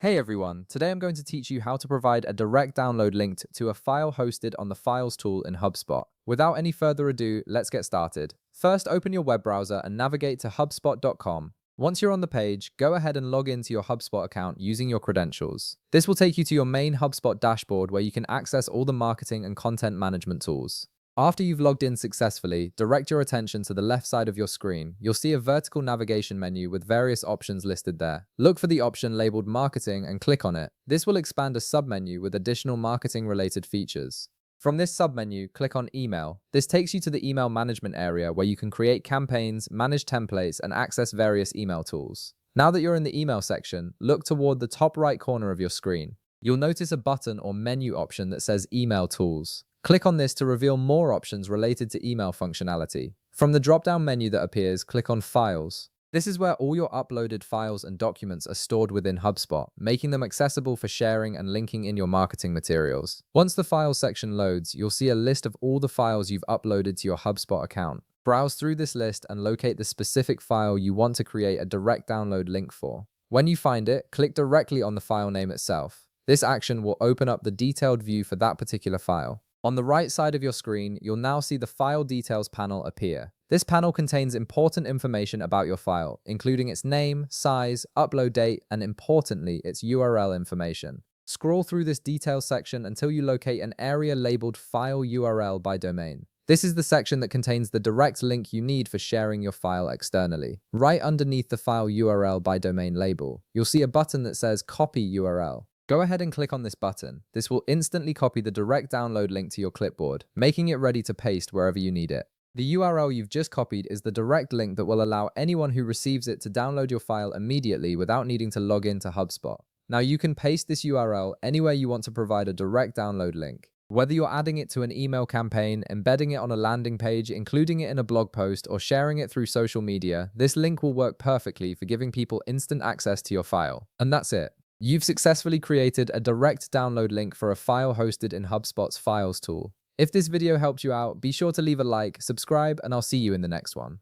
Hey everyone, today I'm going to teach you how to provide a direct download link to a file hosted on the Files tool in Hubspot. Without any further ado, let's get started. First, open your web browser and navigate to hubspot.com. Once you're on the page, go ahead and log into your HubSpot account using your credentials. This will take you to your main HubSpot dashboard where you can access all the marketing and content management tools. After you've logged in successfully, direct your attention to the left side of your screen. You'll see a vertical navigation menu with various options listed there. Look for the option labeled Marketing and click on it. This will expand a submenu with additional marketing-related features. From this submenu, click on Email. This takes you to the email management area where you can create campaigns, manage templates, and access various email tools. Now that you're in the email section, look toward the top right corner of your screen. You'll notice a button or menu option that says Email Tools. Click on this to reveal more options related to email functionality. From the drop-down menu that appears, click on Files. This is where all your uploaded files and documents are stored within HubSpot, making them accessible for sharing and linking in your marketing materials. Once the Files section loads, you'll see a list of all the files you've uploaded to your HubSpot account. Browse through this list and locate the specific file you want to create a direct download link for. When you find it, click directly on the file name itself. This action will open up the detailed view for that particular file. On the right side of your screen, you'll now see the File Details panel appear. This panel contains important information about your file, including its name, size, upload date, and importantly, its URL information. Scroll through this details section until you locate an area labeled File URL by domain. This is the section that contains the direct link you need for sharing your file externally. Right underneath the File URL by domain label, you'll see a button that says Copy URL. Go ahead and click on this button. This will instantly copy the direct download link to your clipboard, making it ready to paste wherever you need it. The URL you've just copied is the direct link that will allow anyone who receives it to download your file immediately without needing to log into HubSpot. Now you can paste this URL anywhere you want to provide a direct download link. Whether you're adding it to an email campaign, embedding it on a landing page, including it in a blog post, or sharing it through social media, this link will work perfectly for giving people instant access to your file. And that's it. You've successfully created a direct download link for a file hosted in HubSpot's Files tool. If this video helped you out, be sure to leave a like, subscribe, and I'll see you in the next one.